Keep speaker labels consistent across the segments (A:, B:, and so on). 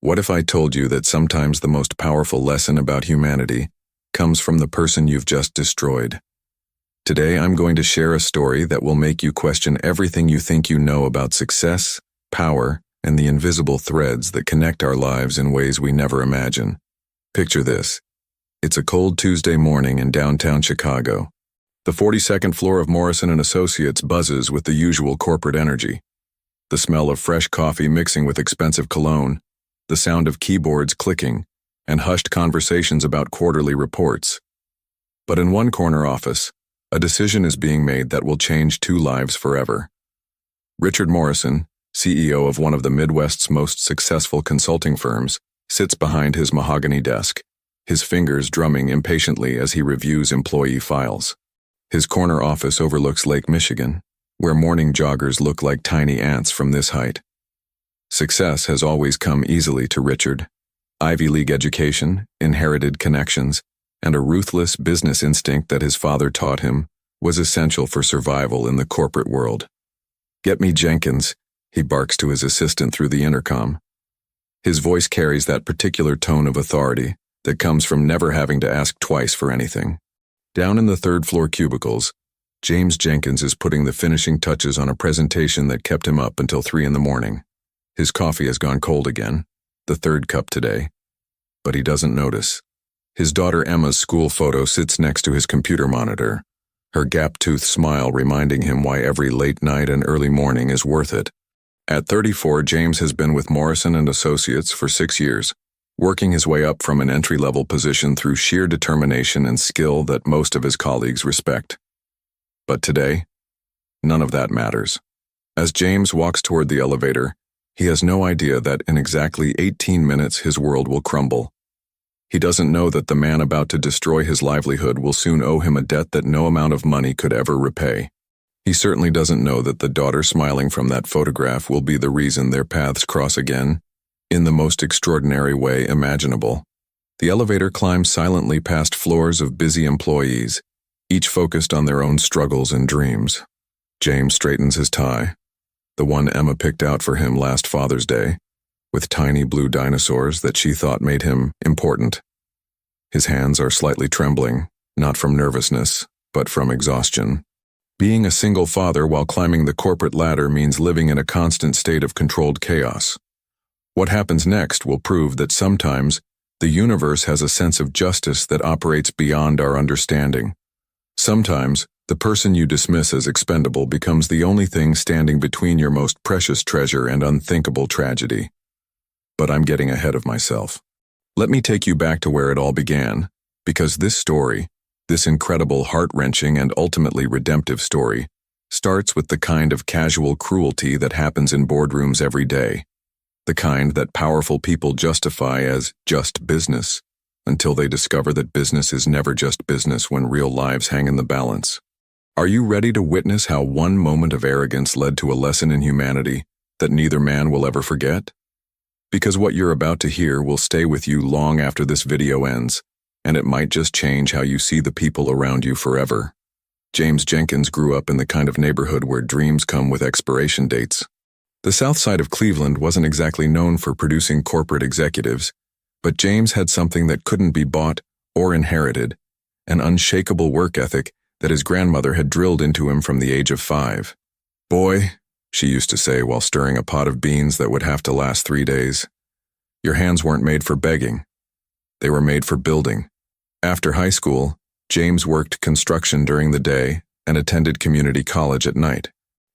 A: What if I told you that sometimes the most powerful lesson about humanity comes from the person you've just destroyed? Today I'm going to share a story that will make you question everything you think you know about success, power, and the invisible threads that connect our lives in ways we never imagine. Picture this. It's a cold Tuesday morning in downtown Chicago. The 42nd floor of Morrison & Associates buzzes with the usual corporate energy. The smell of fresh coffee mixing with expensive cologne, the sound of keyboards clicking, and hushed conversations about quarterly reports. But in one corner office, a decision is being made that will change two lives forever. Richard Morrison, CEO of one of the Midwest's most successful consulting firms, sits behind his mahogany desk, his fingers drumming impatiently as he reviews employee files. His corner office overlooks Lake Michigan, where morning joggers look like tiny ants from this height. Success has always come easily to Richard. Ivy League education, inherited connections, and a ruthless business instinct that his father taught him was essential for survival in the corporate world. "Get me Jenkins," he barks to his assistant through the intercom. His voice carries that particular tone of authority that comes from never having to ask twice for anything. Down in the third-floor cubicles, James Jenkins is putting the finishing touches on a presentation that kept him up until 3 a.m. His coffee has gone cold again, the third cup today. But he doesn't notice. His daughter Emma's school photo sits next to his computer monitor, her gap-toothed smile reminding him why every late night and early morning is worth it. At 34, James has been with Morrison & Associates for 6 years, working his way up from an entry-level position through sheer determination and skill that most of his colleagues respect. But today, none of that matters. As James walks toward the elevator, he has no idea that in exactly 18 minutes his world will crumble. He doesn't know that the man about to destroy his livelihood will soon owe him a debt that no amount of money could ever repay. He certainly doesn't know that the daughter smiling from that photograph will be the reason their paths cross again, in the most extraordinary way imaginable. The elevator climbs silently past floors of busy employees, each focused on their own struggles and dreams. James straightens his tie, the one Emma picked out for him last Father's Day, with tiny blue dinosaurs that she thought made him important. His hands are slightly trembling, not from nervousness, but from exhaustion. Being a single father while climbing the corporate ladder means living in a constant state of controlled chaos. What happens next will prove that sometimes the universe has a sense of justice that operates beyond our understanding. Sometimes, the person you dismiss as expendable becomes the only thing standing between your most precious treasure and unthinkable tragedy. But I'm getting ahead of myself. Let me take you back to where it all began, because this story, this incredible, heart-wrenching, and ultimately redemptive story, starts with the kind of casual cruelty that happens in boardrooms every day. The kind that powerful people justify as just business, until they discover that business is never just business when real lives hang in the balance. Are you ready to witness how one moment of arrogance led to a lesson in humanity that neither man will ever forget? Because what you're about to hear will stay with you long after this video ends, and it might just change how you see the people around you forever. James Jenkins grew up in the kind of neighborhood where dreams come with expiration dates. The south side of Cleveland wasn't exactly known for producing corporate executives, but James had something that couldn't be bought or inherited, an unshakable work ethic that his grandmother had drilled into him from the age of 5. "Boy," she used to say while stirring a pot of beans that would have to last 3 days, "your hands weren't made for begging. They were made for building." After high school, James worked construction during the day and attended community college at night.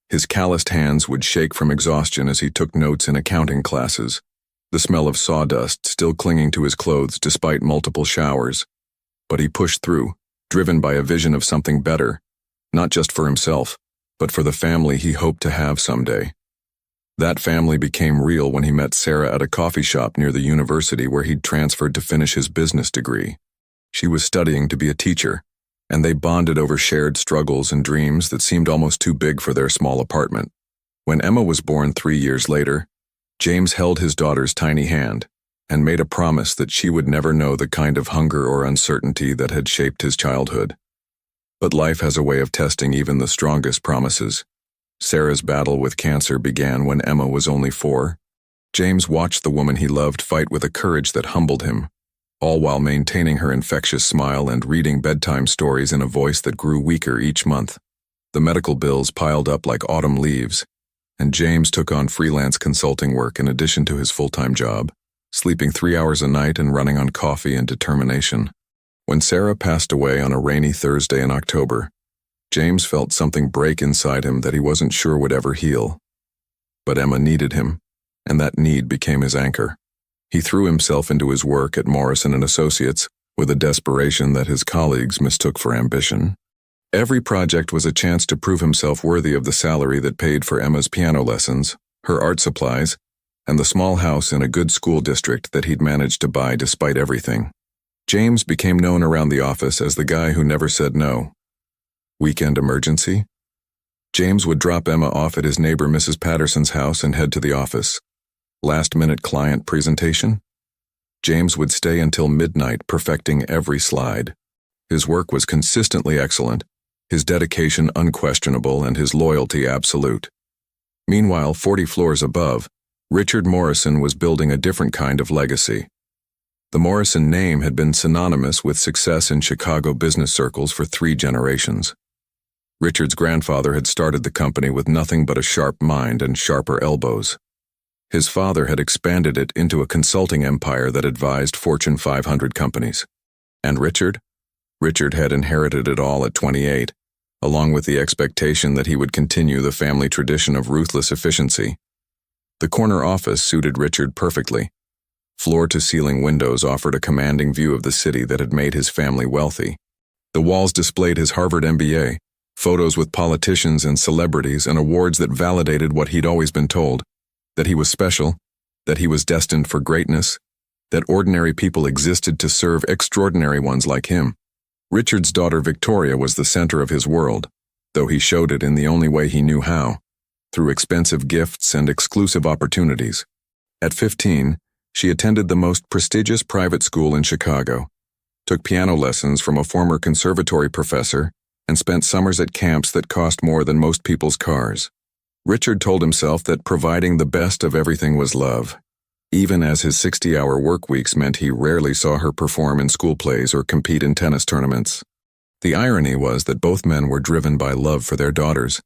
A: His calloused hands would shake from exhaustion as he took notes in accounting classes, the smell of sawdust still clinging to his clothes despite multiple showers. But he pushed through, driven by a vision of something better, not just for himself, but for the family he hoped to have someday. That family became real when he met Sarah at a coffee shop near the university where he'd transferred to finish his business degree. She was studying to be a teacher, and they bonded over shared struggles and dreams that seemed almost too big for their small apartment. When Emma was born 3 years later, James held his daughter's tiny hand and made a promise that she would never know the kind of hunger or uncertainty that had shaped his childhood. But life has a way of testing even the strongest promises. Sarah's battle with cancer began when Emma was only 4. James watched the woman he loved fight with a courage that humbled him, all while maintaining her infectious smile and reading bedtime stories in a voice that grew weaker each month. The medical bills piled up like autumn leaves, and James took on freelance consulting work in addition to his full-time job, sleeping 3 hours a night and running on coffee and determination. When Sarah passed away on a rainy Thursday in October, James felt something break inside him that he wasn't sure would ever heal. But Emma needed him, and that need became his anchor. He threw himself into his work at Morrison & Associates with a desperation that his colleagues mistook for ambition. Every project was a chance to prove himself worthy of the salary that paid for Emma's piano lessons, her art supplies, and the small house in a good school district that he'd managed to buy despite everything. James became known around the office as the guy who never said no. Weekend emergency? James would drop Emma off at his neighbor Mrs. Patterson's house and head to the office. Last-minute client presentation? James would stay until midnight perfecting every slide. His work was consistently excellent, his dedication unquestionable, and his loyalty absolute. Meanwhile, 40 floors above, Richard Morrison was building a different kind of legacy. The Morrison name had been synonymous with success in Chicago business circles for 3 generations. Richard's grandfather had started the company with nothing but a sharp mind and sharper elbows. His father had expanded it into a consulting empire that advised Fortune 500 companies. And Richard? Richard had inherited it all at 28, along with the expectation that he would continue the family tradition of ruthless efficiency. The corner office suited Richard perfectly. Floor-to-ceiling windows offered a commanding view of the city that had made his family wealthy. The walls displayed his Harvard MBA, photos with politicians and celebrities, and awards that validated what he'd always been told, that he was special, that he was destined for greatness, that ordinary people existed to serve extraordinary ones like him. Richard's daughter Victoria was the center of his world, though he showed it in the only way he knew how, through expensive gifts and exclusive opportunities. At 15, she attended the most prestigious private school in Chicago, took piano lessons from a former conservatory professor, and spent summers at camps that cost more than most people's cars. Richard told himself that providing the best of everything was love, even as his 60-hour work weeks meant he rarely saw her perform in school plays or compete in tennis tournaments. The irony was that both men were driven by love for their daughters,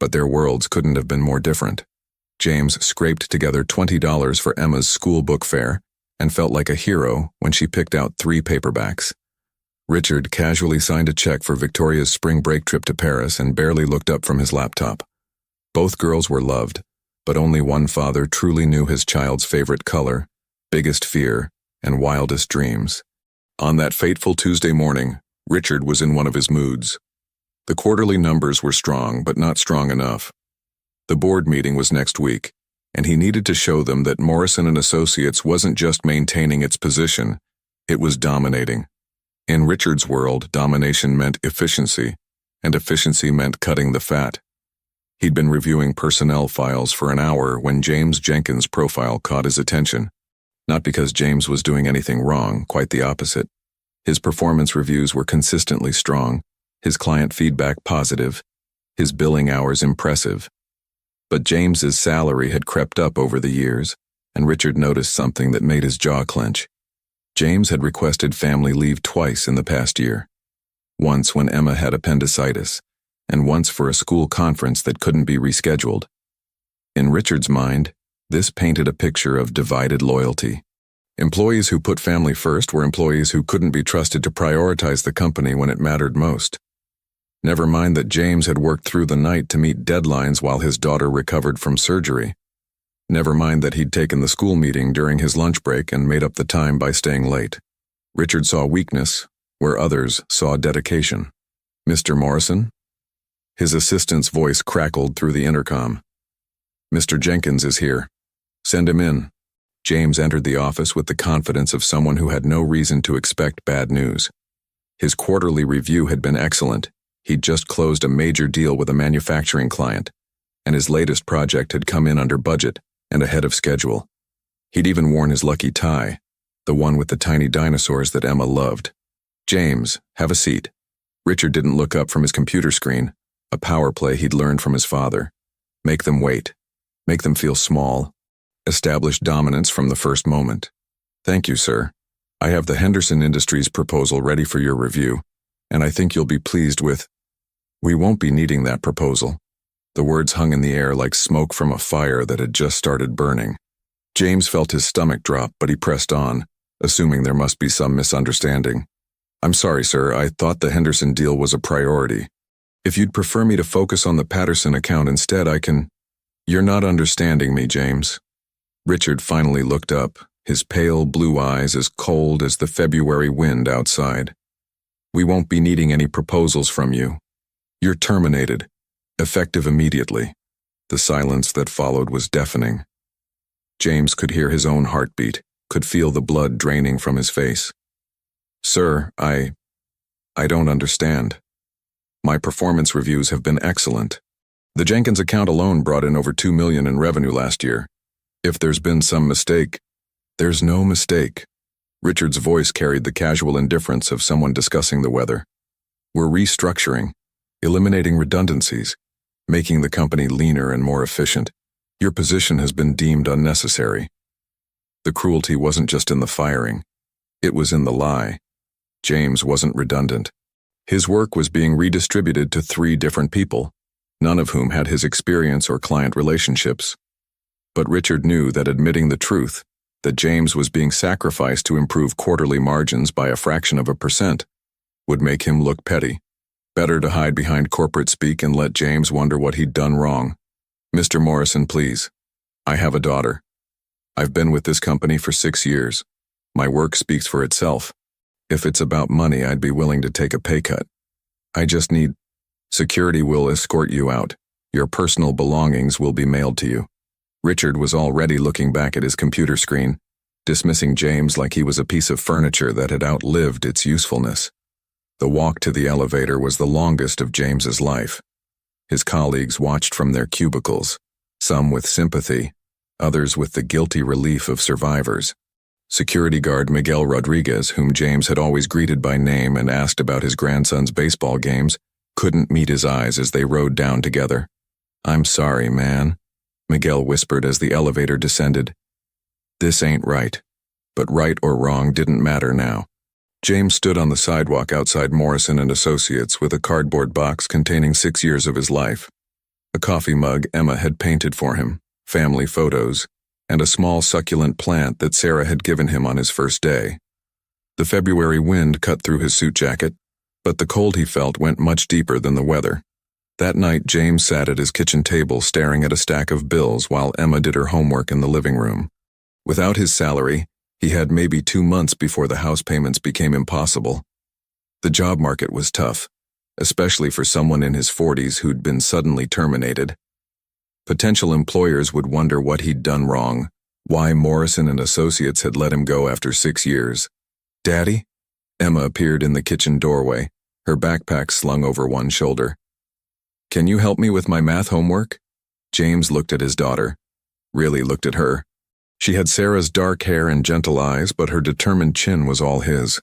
A: but their worlds couldn't have been more different. James scraped together $20 for Emma's school book fare and felt like a hero when she picked out 3 paperbacks. Richard casually signed a check for Victoria's spring break trip to Paris and barely looked up from his laptop. Both girls were loved, but only one father truly knew his child's favorite color, biggest fear, and wildest dreams. On that fateful Tuesday morning, Richard was in one of his moods. The quarterly numbers were strong, but not strong enough. The board meeting was next week, and he needed to show them that Morrison & Associates wasn't just maintaining its position, it was dominating. In Richard's world, domination meant efficiency, and efficiency meant cutting the fat. He'd been reviewing personnel files for an hour when James Jenkins' profile caught his attention. Not because James was doing anything wrong, quite the opposite. His performance reviews were consistently strong, his client feedback positive, his billing hours impressive. But James's salary had crept up over the years, and Richard noticed something that made his jaw clench. James had requested family leave twice in the past year. Once when Emma had appendicitis, and once for a school conference that couldn't be rescheduled. In Richard's mind, this painted a picture of divided loyalty. Employees who put family first were employees who couldn't be trusted to prioritize the company when it mattered most. Never mind that James had worked through the night to meet deadlines while his daughter recovered from surgery. Never mind that he'd taken the school meeting during his lunch break and made up the time by staying late. Richard saw weakness where others saw dedication. "Mr. Morrison?" His assistant's voice crackled through the intercom. "Mr. Jenkins is here. Send him in." James entered the office with the confidence of someone who had no reason to expect bad news. His quarterly review had been excellent. He'd just closed a major deal with a manufacturing client, and his latest project had come in under budget and ahead of schedule. He'd even worn his lucky tie, the one with the tiny dinosaurs that Emma loved. "James, have a seat." Richard didn't look up from his computer screen, a power play he'd learned from his father. Make them wait. Make them feel small. established dominance from the first moment. Thank you, sir. I have the Henderson Industries proposal ready for your review, and I think you'll be pleased with. We won't be needing that proposal. The words hung in the air like smoke from a fire that had just started burning. James felt his stomach drop, but he pressed on, assuming there must be some misunderstanding. I'm sorry, sir, I thought the Henderson deal was a priority. If you'd prefer me to focus on the Patterson account instead, I can. You're not understanding me, James. Richard finally looked up, his pale blue eyes as cold as the February wind outside. We won't be needing any proposals from you. You're terminated, effective immediately. The silence that followed was deafening. James could hear his own heartbeat, could feel the blood draining from his face. Sir, I don't understand. My performance reviews have been excellent. The Jenkins account alone brought in over $2 million in revenue last year. If there's been some mistake, there's no mistake. Richard's voice carried the casual indifference of someone discussing the weather. We're restructuring, eliminating redundancies, making the company leaner and more efficient. Your position has been deemed unnecessary. The cruelty wasn't just in the firing. It was in the lie. James wasn't redundant. His work was being redistributed to 3 different people, none of whom had his experience or client relationships. But Richard knew that admitting the truth, that James was being sacrificed to improve quarterly margins by a fraction of a percent, would make him look petty. Better to hide behind corporate speak and let James wonder what he'd done wrong. Mr. Morrison, please. I have a daughter. I've been with this company for 6 years. My work speaks for itself. If it's about money, I'd be willing to take a pay cut. I just need. Security will escort you out. Your personal belongings will be mailed to you. Richard was already looking back at his computer screen, dismissing James like he was a piece of furniture that had outlived its usefulness. The walk to the elevator was the longest of James's life. His colleagues watched from their cubicles, some with sympathy, others with the guilty relief of survivors. Security guard Miguel Rodriguez, whom James had always greeted by name and asked about his grandson's baseball games, couldn't meet his eyes as they rode down together. I'm sorry, man, Miguel whispered as the elevator descended. This ain't right. But right or wrong didn't matter now. James stood on the sidewalk outside Morrison & Associates with a cardboard box containing 6 years of his life, a coffee mug Emma had painted for him, family photos, and a small succulent plant that Sarah had given him on his first day. The February wind cut through his suit jacket, but the cold he felt went much deeper than the weather. That night, James sat at his kitchen table staring at a stack of bills while Emma did her homework in the living room. Without his salary, he had maybe 2 months before the house payments became impossible. The job market was tough, especially for someone in his 40s who'd been suddenly terminated. Potential employers would wonder what he'd done wrong, why Morrison & Associates had let him go after 6 years. Daddy? Emma appeared in the kitchen doorway, her backpack slung over one shoulder. Can you help me with my math homework? James looked at his daughter, really looked at her. She had Sarah's dark hair and gentle eyes, but her determined chin was all his.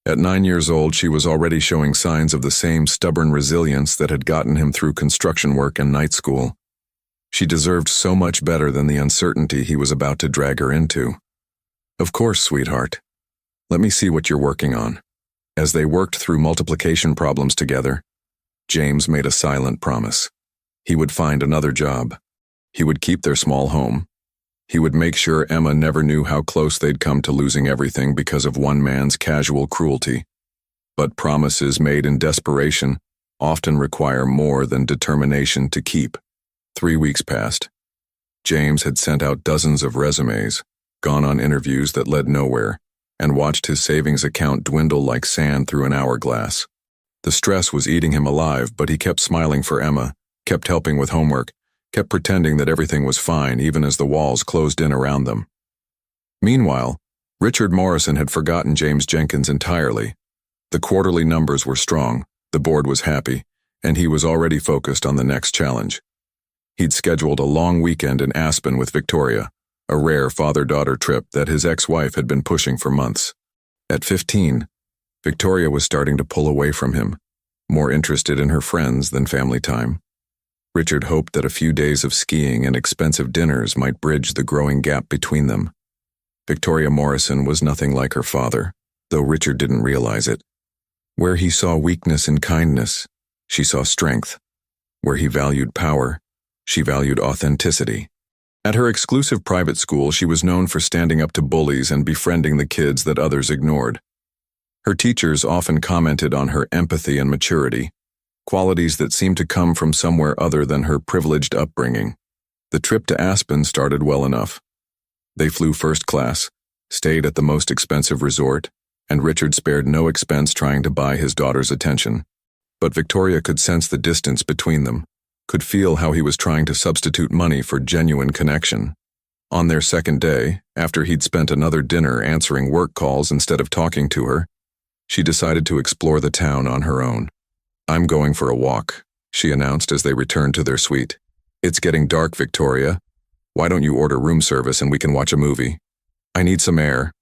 A: At 9 years old, she was already showing signs of the same stubborn resilience that had gotten him through construction work and night school. She deserved so much better than the uncertainty he was about to drag her into. Of course, sweetheart. Let me see what you're working on. As they worked through multiplication problems together, James made a silent promise. He would find another job. He would keep their small home. He would make sure Emma never knew how close they'd come to losing everything because of one man's casual cruelty. But promises made in desperation often require more than determination to keep. 3 weeks passed. James had sent out dozens of resumes, gone on interviews that led nowhere, and watched his savings account dwindle like sand through an hourglass. The stress was eating him alive, but he kept smiling for Emma, kept helping with homework, kept pretending that everything was fine even as the walls closed in around them. Meanwhile, Richard Morrison had forgotten James Jenkins entirely. The quarterly numbers were strong, the board was happy, and he was already focused on the next challenge. He'd scheduled a long weekend in Aspen with Victoria, a rare father-daughter trip that his ex-wife had been pushing for months. At 15, Victoria was starting to pull away from him, more interested in her friends than family time. Richard hoped that a few days of skiing and expensive dinners might bridge the growing gap between them. Victoria Morrison was nothing like her father, though Richard didn't realize it. Where he saw weakness in kindness, she saw strength. Where he valued power, she valued authenticity. At her exclusive private school, she was known for standing up to bullies and befriending the kids that others ignored. Her teachers often commented on her empathy and maturity, qualities that seemed to come from somewhere other than her privileged upbringing. The trip to Aspen started well enough. They flew first class, stayed at the most expensive resort, and Richard spared no expense trying to buy his daughter's attention. But Victoria could sense the distance between them, could feel how he was trying to substitute money for genuine connection. On their second day, after he'd spent another dinner answering work calls instead of talking to her, she decided to explore the town on her own. "I'm going for a walk," she announced as they returned to their suite. "It's getting dark, Victoria. Why don't you order room service and we can watch a movie? I need some air.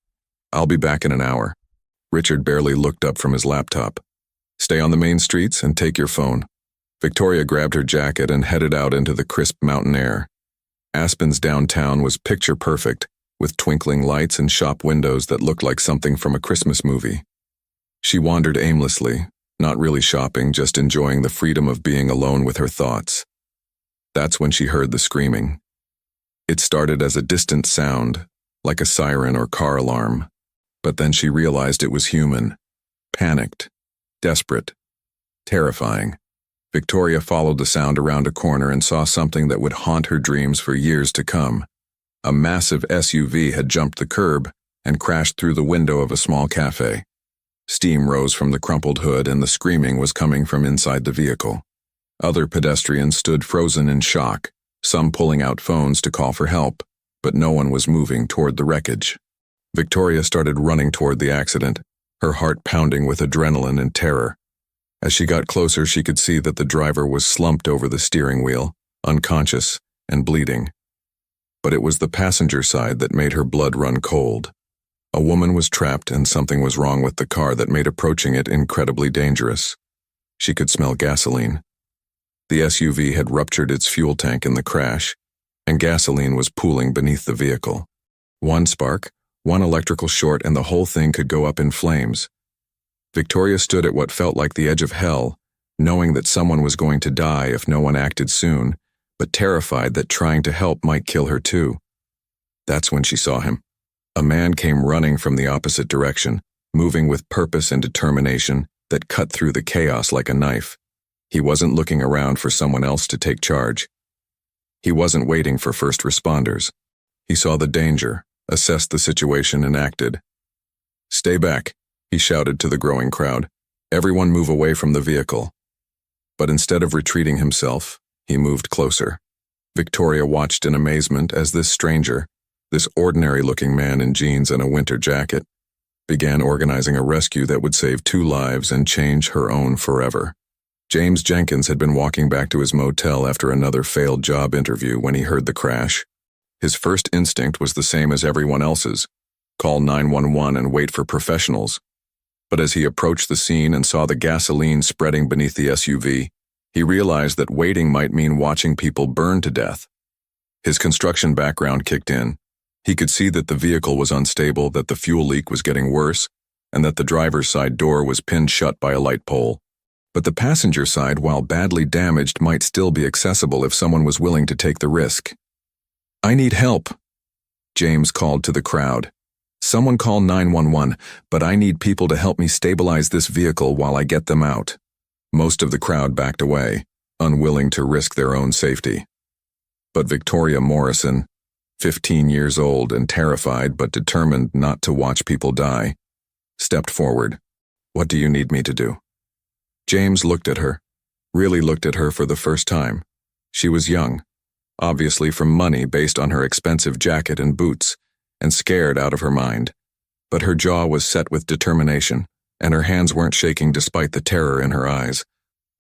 A: I'll be back in an hour." Richard barely looked up from his laptop. "Stay on the main streets and take your phone." Victoria grabbed her jacket and headed out into the crisp mountain air. Aspen's downtown was picture perfect, with twinkling lights and shop windows that looked like something from a Christmas movie. She wandered aimlessly, not really shopping, just enjoying the freedom of being alone with her thoughts. That's when she heard the screaming. It started as a distant sound, like a siren or car alarm, but then she realized it was human, panicked, desperate, terrifying. Victoria followed the sound around a corner and saw something that would haunt her dreams for years to come. A massive SUV had jumped the curb and crashed through the window of a small cafe. Steam rose from the crumpled hood and the screaming was coming from inside the vehicle. Other pedestrians stood frozen in shock, some pulling out phones to call for help, but no one was moving toward the wreckage. Victoria started running toward the accident, her heart pounding with adrenaline and terror. As she got closer, she could see that the driver was slumped over the steering wheel, unconscious and bleeding. But it was the passenger side that made her blood run cold. A woman was trapped and something was wrong with the car that made approaching it incredibly dangerous. She could smell gasoline. The SUV had ruptured its fuel tank in the crash, and gasoline was pooling beneath the vehicle. One spark, one electrical short, and the whole thing could go up in flames. Victoria stood at what felt like the edge of hell, knowing that someone was going to die if no one acted soon, but terrified that trying to help might kill her too. That's when she saw him. A man came running from the opposite direction, moving with purpose and determination that cut through the chaos like a knife. He wasn't looking around for someone else to take charge. He wasn't waiting for first responders. He saw the danger, assessed the situation, and acted. "Stay back," he shouted to the growing crowd. "Everyone move away from the vehicle." But instead of retreating himself, he moved closer. Victoria watched in amazement as this stranger, this ordinary-looking man in jeans and a winter jacket, began organizing a rescue that would save 2 lives and change her own forever. James Jenkins had been walking back to his motel after another failed job interview when he heard the crash. His first instinct was the same as everyone else's: call 911 and wait for professionals. But as he approached the scene and saw the gasoline spreading beneath the SUV, he realized that waiting might mean watching people burn to death. His construction background kicked in. He could see that the vehicle was unstable, that the fuel leak was getting worse, and that the driver's side door was pinned shut by a light pole. But the passenger side, while badly damaged, might still be accessible if someone was willing to take the risk. "I need help," James called to the crowd. "Someone call 911, but I need people to help me stabilize this vehicle while I get them out." Most of the crowd backed away, unwilling to risk their own safety. But Victoria Morrison, 15 years old and terrified but determined not to watch people die, stepped forward. "What do you need me to do?" James looked at her, really looked at her for the first time. She was young, obviously from money based on her expensive jacket and boots, and scared out of her mind. But her jaw was set with determination, and her hands weren't shaking despite the terror in her eyes.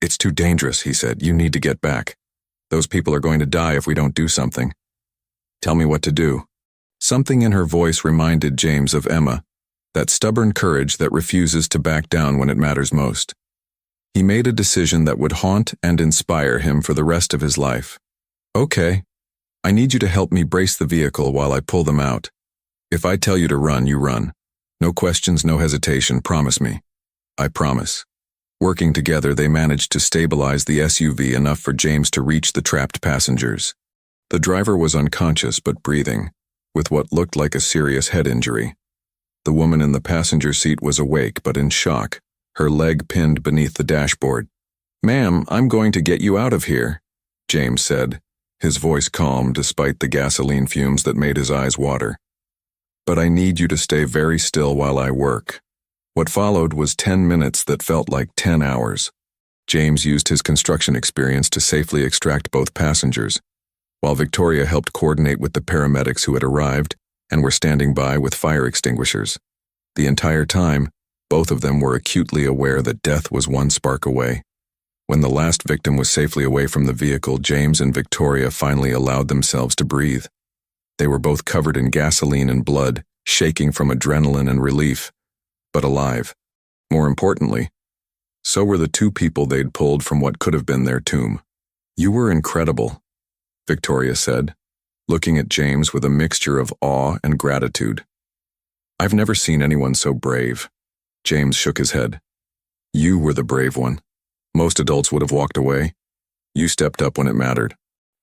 A: "It's too dangerous," he said. "You need to get back. Those people are going to die if we don't do something. Tell me what to do." Something in her voice reminded James of Emma, that stubborn courage that refuses to back down when it matters most. He made a decision that would haunt and inspire him for the rest of his life. Okay, I need you to help me brace the vehicle while I pull them out. If I tell you to run, you run. No questions, no hesitation, promise me. I promise. Working together, they managed to stabilize the SUV enough for James to reach the trapped passengers. The driver was unconscious but breathing, with what looked like a serious head injury. The woman in the passenger seat was awake but in shock, her leg pinned beneath the dashboard. "Ma'am, I'm going to get you out of here," James said, his voice calm despite the gasoline fumes that made his eyes water. "But I need you to stay very still while I work." What followed was 10 minutes that felt like 10 hours. James used his construction experience to safely extract both passengers, while Victoria helped coordinate with the paramedics who had arrived and were standing by with fire extinguishers. The entire time, both of them were acutely aware that death was one spark away. When the last victim was safely away from the vehicle, James and Victoria finally allowed themselves to breathe. They were both covered in gasoline and blood, shaking from adrenaline and relief, but alive. More importantly, so were the two people they'd pulled from what could have been their tomb. "You were incredible," Victoria said, looking at James with a mixture of awe and gratitude. "I've never seen anyone so brave." James shook his head. "You were the brave one. Most adults would have walked away. You stepped up when it mattered."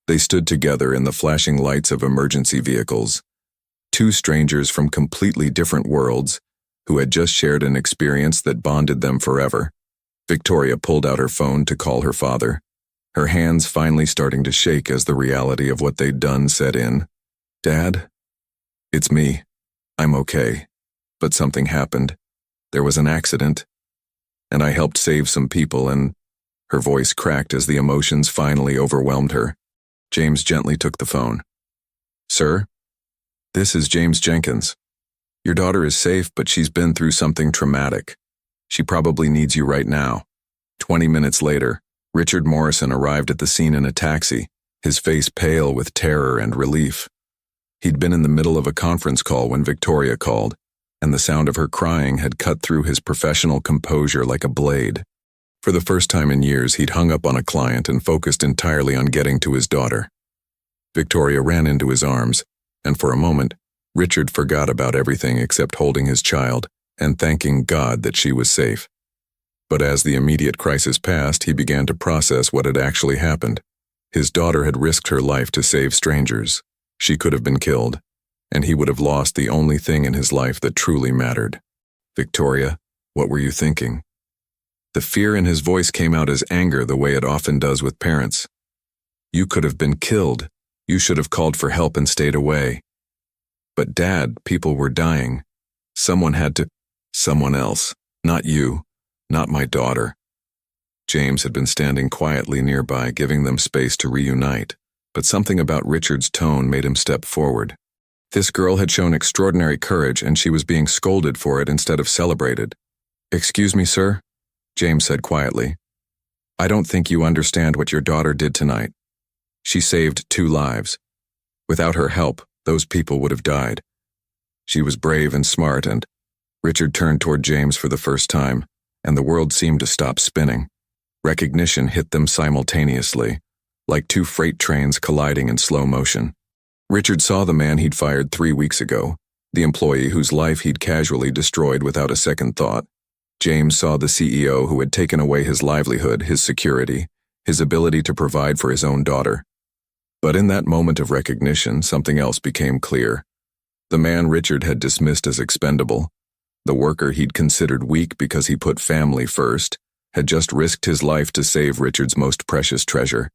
A: They stood together in the flashing lights of emergency vehicles. Two strangers from completely different worlds who had just shared an experience that bonded them forever. Victoria pulled out her phone to call her father, her hands finally starting to shake as the reality of what they'd done set in. "Dad? It's me. I'm okay. But something happened. There was an accident, and I helped save some people, and..." Her voice cracked as the emotions finally overwhelmed her. James gently took the phone. "Sir? This is James Jenkins. Your daughter is safe, but she's been through something traumatic. She probably needs you right now." 20 minutes later, Richard Morrison arrived at the scene in a taxi, his face pale with terror and relief. He'd been in the middle of a conference call when Victoria called, and the sound of her crying had cut through his professional composure like a blade. For the first time in years, he'd hung up on a client and focused entirely on getting to his daughter. Victoria ran into his arms, and for a moment, Richard forgot about everything except holding his child and thanking God that she was safe. But as the immediate crisis passed, he began to process what had actually happened. His daughter had risked her life to save strangers. She could have been killed, and he would have lost the only thing in his life that truly mattered. "Victoria, what were you thinking?" The fear in his voice came out as anger, the way it often does with parents. "You could have been killed. You should have called for help and stayed away." "But Dad, people were dying. Someone had to..." "Someone else. Not you. Not my daughter." James had been standing quietly nearby, giving them space to reunite, but something about Richard's tone made him step forward. This girl had shown extraordinary courage, and she was being scolded for it instead of celebrated. "Excuse me, sir," James said quietly. "I don't think you understand what your daughter did tonight. She saved 2 lives. Without her help, those people would have died. She was brave and smart, and..." Richard turned toward James for the first time, and the world seemed to stop spinning. Recognition hit them simultaneously, like 2 freight trains colliding in slow motion. Richard saw the man he'd fired 3 weeks ago, the employee whose life he'd casually destroyed without a second thought. James saw the CEO who had taken away his livelihood, his security, his ability to provide for his own daughter. But in that moment of recognition, something else became clear. The man Richard had dismissed as expendable, the worker he'd considered weak because he put family first, had just risked his life to save Richard's most precious treasure.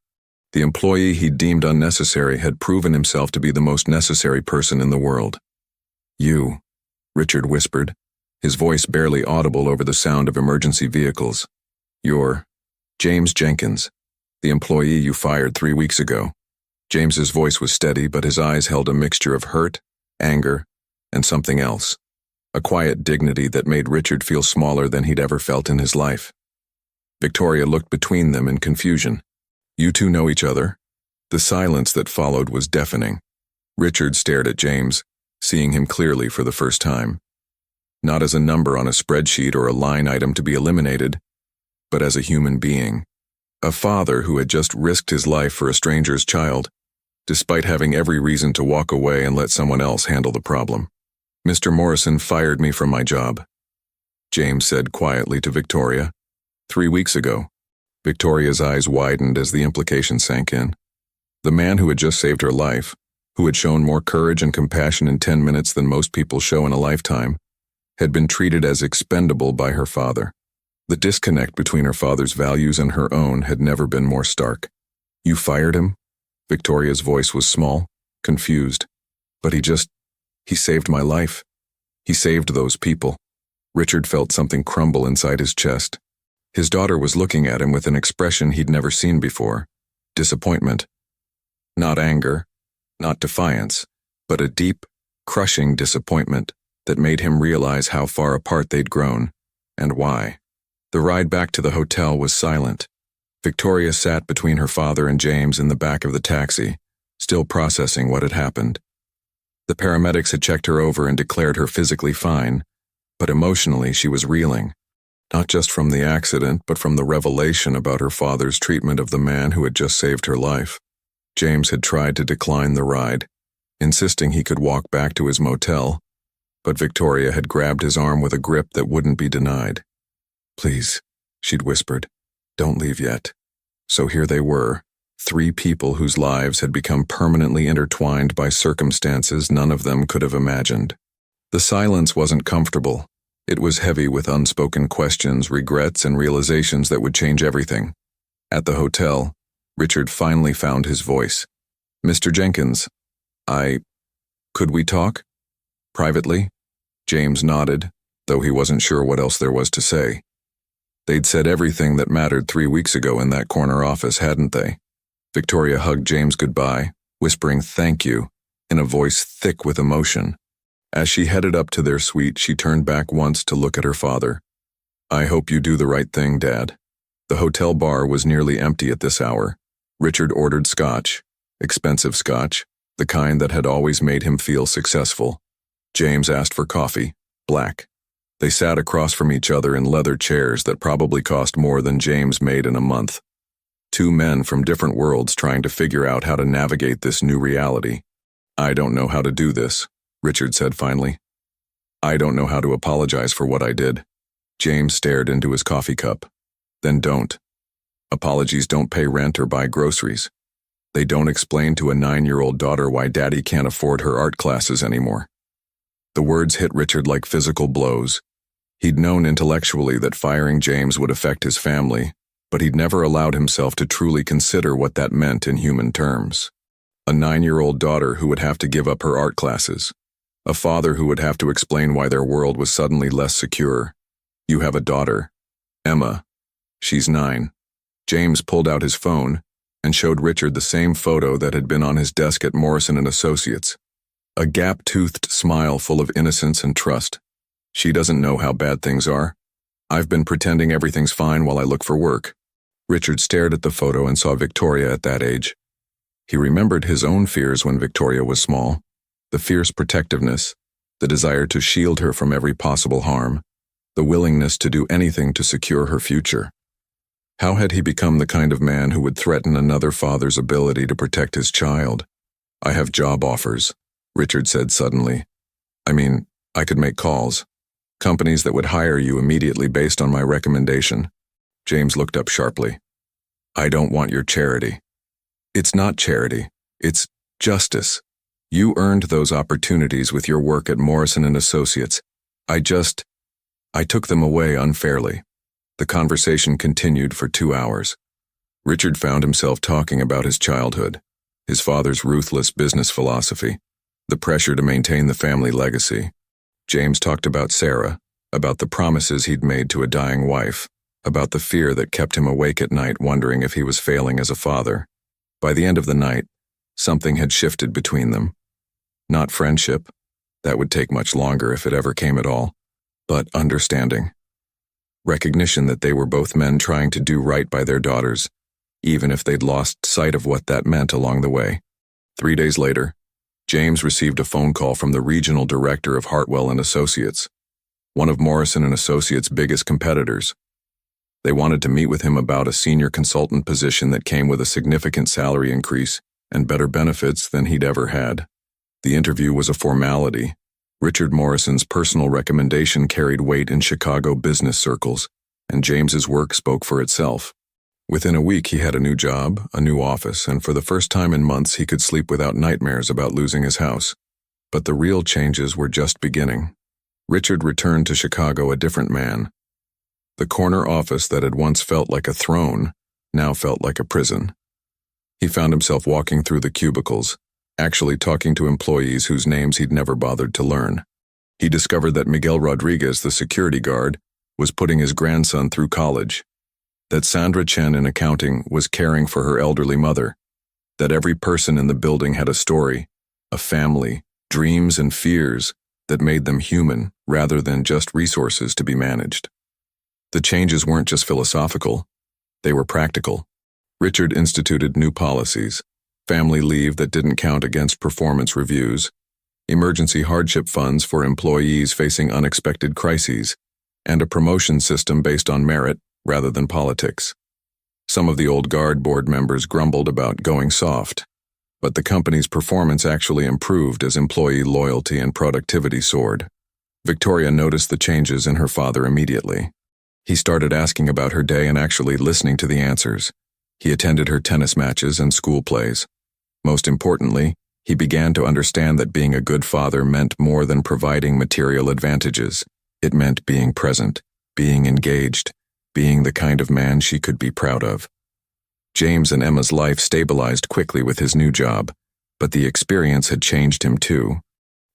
A: The employee he'd deemed unnecessary had proven himself to be the most necessary person in the world. "You," Richard whispered, his voice barely audible over the sound of emergency vehicles. "You're James Jenkins, the employee you fired 3 weeks ago." James's voice was steady, but his eyes held a mixture of hurt, anger, and something else. A quiet dignity that made Richard feel smaller than he'd ever felt in his life. Victoria looked between them in confusion. "You two know each other?" The silence that followed was deafening. Richard stared at James, seeing him clearly for the first time. Not as a number on a spreadsheet or a line item to be eliminated, but as a human being. A father who had just risked his life for a stranger's child, despite having every reason to walk away and let someone else handle the problem. "Mr. Morrison fired me from my job," James said quietly to Victoria. 3 weeks ago. Victoria's eyes widened as the implication sank in. The man who had just saved her life, who had shown more courage and compassion in 10 minutes than most people show in a lifetime, had been treated as expendable by her father. The disconnect between her father's values and her own had never been more stark. "You fired him?" Victoria's voice was small, confused. "But he saved my life. He saved those people." Richard felt something crumble inside his chest. His daughter was looking at him with an expression he'd never seen before. Disappointment. Not anger, not defiance, but a deep, crushing disappointment that made him realize how far apart they'd grown, and why. The ride back to the hotel was silent. Victoria sat between her father and James in the back of the taxi, still processing what had happened. The paramedics had checked her over and declared her physically fine, but emotionally she was reeling, not just from the accident, but from the revelation about her father's treatment of the man who had just saved her life. James had tried to decline the ride, insisting he could walk back to his motel, but Victoria had grabbed his arm with a grip that wouldn't be denied. "Please," she'd whispered, "don't leave yet." So here they were, 3 people whose lives had become permanently intertwined by circumstances none of them could have imagined. The silence wasn't comfortable. It was heavy with unspoken questions, regrets, and realizations that would change everything. At the hotel, Richard finally found his voice. "Mr. Jenkins, could we talk? Privately?" James nodded, though he wasn't sure what else there was to say. They'd said everything that mattered 3 weeks ago in that corner office, hadn't they? Victoria hugged James goodbye, whispering "thank you" in a voice thick with emotion. As she headed up to their suite, she turned back once to look at her father. "I hope you do the right thing, Dad." The hotel bar was nearly empty at this hour. Richard ordered scotch, expensive scotch, the kind that had always made him feel successful. James asked for coffee, black. They sat across from each other in leather chairs that probably cost more than James made in a month. 2 men from different worlds trying to figure out how to navigate this new reality. "I don't know how to do this," Richard said finally. "I don't know how to apologize for what I did." James stared into his coffee cup. "Then don't. Apologies don't pay rent or buy groceries. They don't explain to a 9-year-old daughter why Daddy can't afford her art classes anymore." The words hit Richard like physical blows. He'd known intellectually that firing James would affect his family, but he'd never allowed himself to truly consider what that meant in human terms. A 9-year-old daughter who would have to give up her art classes. A father who would have to explain why their world was suddenly less secure. "You have a daughter, Emma. She's 9. James pulled out his phone and showed Richard the same photo that had been on his desk at Morrison & Associates. A gap-toothed smile full of innocence and trust. "She doesn't know how bad things are. I've been pretending everything's fine while I look for work." Richard stared at the photo and saw Victoria at that age. He remembered his own fears when Victoria was small, the fierce protectiveness, the desire to shield her from every possible harm, the willingness to do anything to secure her future. How had he become the kind of man who would threaten another father's ability to protect his child? "I have job offers," Richard said suddenly. I could make calls. Companies that would hire you immediately based on my recommendation." James looked up sharply. "I don't want your charity." "It's not charity. It's justice. You earned those opportunities with your work at Morrison & Associates. I took them away unfairly." The conversation continued for 2 hours. Richard found himself talking about his childhood, his father's ruthless business philosophy, the pressure to maintain the family legacy. James talked about Sarah, about the promises he'd made to a dying wife, about the fear that kept him awake at night wondering if he was failing as a father. By the end of the night, something had shifted between them. Not friendship, that would take much longer if it ever came at all, but understanding. Recognition that they were both men trying to do right by their daughters, even if they'd lost sight of what that meant along the way. 3 days later, James received a phone call from the regional director of Hartwell & Associates, one of Morrison & Associates' biggest competitors. They wanted to meet with him about a senior consultant position that came with a significant salary increase and better benefits than he'd ever had. The interview was a formality. Richard Morrison's personal recommendation carried weight in Chicago business circles, and James's work spoke for itself. Within a week, he had a new job, a new office, and for the first time in months, he could sleep without nightmares about losing his house. But the real changes were just beginning. Richard returned to Chicago a different man. The corner office that had once felt like a throne now felt like a prison. He found himself walking through the cubicles, actually talking to employees whose names he'd never bothered to learn. He discovered that Miguel Rodriguez, the security guard, was putting his grandson through college, that Sandra Chen in accounting was caring for her elderly mother, that every person in the building had a story, a family, dreams and fears that made them human rather than just resources to be managed. The changes weren't just philosophical, they were practical. Richard instituted new policies, family leave that didn't count against performance reviews, emergency hardship funds for employees facing unexpected crises, and a promotion system based on merit rather than politics. Some of the old guard board members grumbled about going soft, but the company's performance actually improved as employee loyalty and productivity soared. Victoria noticed the changes in her father immediately. He started asking about her day and actually listening to the answers. He attended her tennis matches and school plays. Most importantly, he began to understand that being a good father meant more than providing material advantages. It meant being present, being engaged, being the kind of man she could be proud of. James and Emma's life stabilized quickly with his new job, but the experience had changed him too.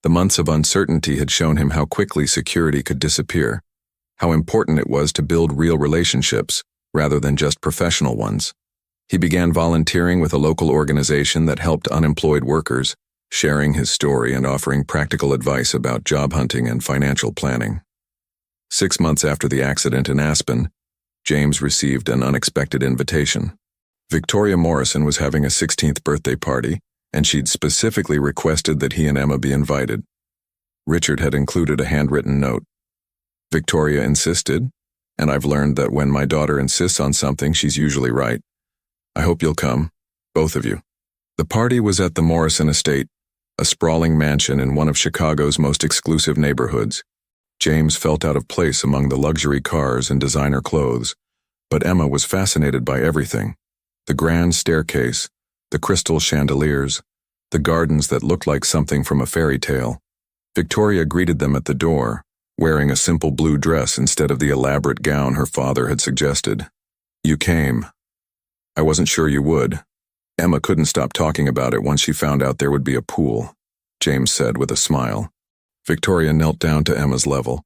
A: The months of uncertainty had shown him how quickly security could disappear, how important it was to build real relationships rather than just professional ones. He began volunteering with a local organization that helped unemployed workers, sharing his story and offering practical advice about job hunting and financial planning. 6 months after the accident in Aspen, James received an unexpected invitation. Victoria Morrison was having a 16th birthday party, and she'd specifically requested that he and Emma be invited. Richard had included a handwritten note. Victoria insisted, and I've learned that when my daughter insists on something, she's usually right. I hope you'll come, both of you. The party was at the Morrison Estate, a sprawling mansion in one of Chicago's most exclusive neighborhoods. James felt out of place among the luxury cars and designer clothes, but Emma was fascinated by everything. The grand staircase, the crystal chandeliers, the gardens that looked like something from a fairy tale. Victoria greeted them at the door, wearing a simple blue dress instead of the elaborate gown her father had suggested. You came. I wasn't sure you would. Emma couldn't stop talking about it once she found out there would be a pool, James said with a smile. Victoria knelt down to Emma's level.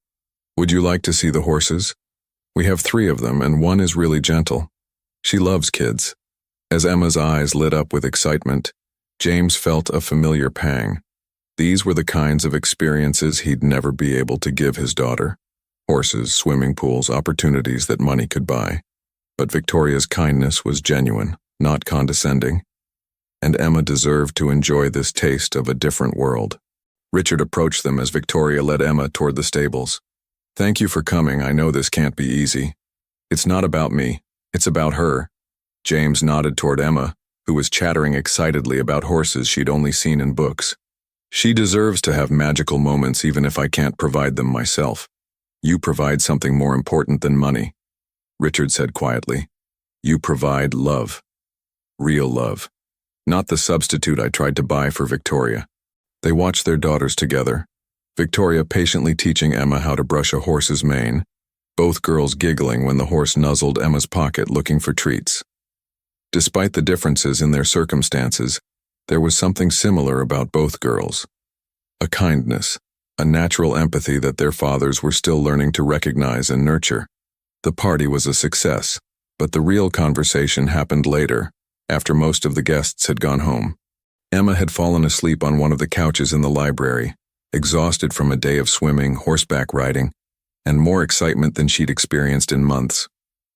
A: Would you like to see the horses? We have 3 of them, and one is really gentle. She loves kids. As Emma's eyes lit up with excitement, James felt a familiar pang. These were the kinds of experiences he'd never be able to give his daughter. Horses, swimming pools, opportunities that money could buy. But Victoria's kindness was genuine, not condescending, and Emma deserved to enjoy this taste of a different world. Richard approached them as Victoria led Emma toward the stables. Thank you for coming. I know this can't be easy. It's not about me. It's about her. James nodded toward Emma, who was chattering excitedly about horses she'd only seen in books. She deserves to have magical moments even if I can't provide them myself. You provide something more important than money, Richard said quietly. You provide love. Real love. Not the substitute I tried to buy for Victoria. They watched their daughters together, Victoria patiently teaching Emma how to brush a horse's mane, both girls giggling when the horse nuzzled Emma's pocket looking for treats. Despite the differences in their circumstances, there was something similar about both girls. A kindness, a natural empathy that their fathers were still learning to recognize and nurture. The party was a success, but the real conversation happened later, after most of the guests had gone home. Emma had fallen asleep on one of the couches in the library, exhausted from a day of swimming, horseback riding, and more excitement than she'd experienced in months.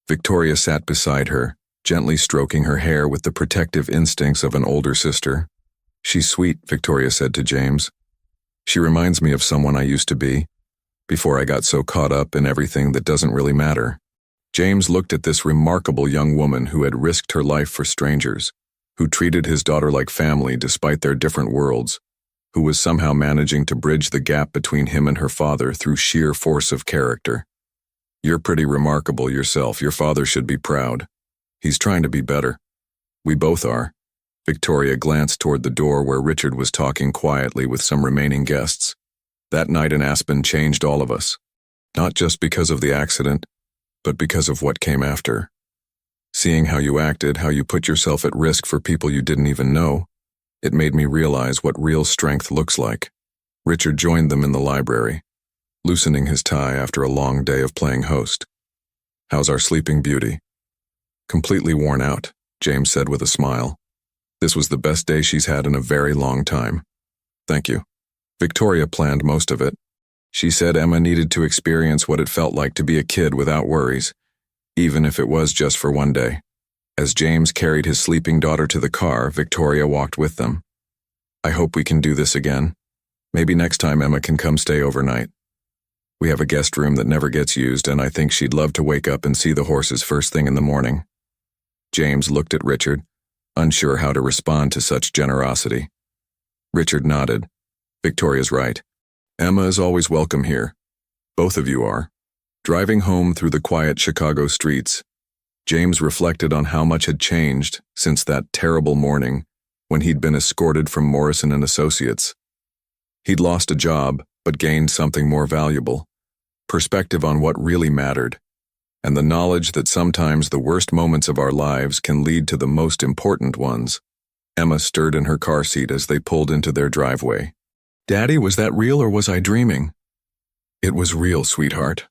A: Victoria sat beside her, gently stroking her hair with the protective instincts of an older sister. She's sweet, Victoria said to James. She reminds me of someone I used to be, before I got so caught up in everything that doesn't really matter. James looked at this remarkable young woman who had risked her life for strangers, who treated his daughter like family despite their different worlds, who was somehow managing to bridge the gap between him and her father through sheer force of character. You're pretty remarkable yourself. Your father should be proud. He's trying to be better. We both are. Victoria glanced toward the door where Richard was talking quietly with some remaining guests. That night in Aspen changed all of us. Not just because of the accident, but because of what came after. Seeing how you acted, how you put yourself at risk for people you didn't even know, it made me realize what real strength looks like. Richard joined them in the library, loosening his tie after a long day of playing host. How's our sleeping beauty? Completely worn out, James said with a smile. This was the best day she's had in a very long time. Thank you. Victoria planned most of it. She said Emma needed to experience what it felt like to be a kid without worries, even if it was just for one day. As James carried his sleeping daughter to the car, Victoria walked with them. I hope we can do this again. Maybe next time Emma can come stay overnight. We have a guest room that never gets used, and I think she'd love to wake up and see the horses first thing in the morning. James looked at Richard, unsure how to respond to such generosity. Richard nodded. Victoria's right. Emma is always welcome here. Both of you are. Driving home through the quiet Chicago streets, James reflected on how much had changed since that terrible morning when he'd been escorted from Morrison & Associates. He'd lost a job, but gained something more valuable, perspective on what really mattered, and the knowledge that sometimes the worst moments of our lives can lead to the most important ones. Emma stirred in her car seat as they pulled into their driveway. Daddy, was that real or was I dreaming? It was real, sweetheart.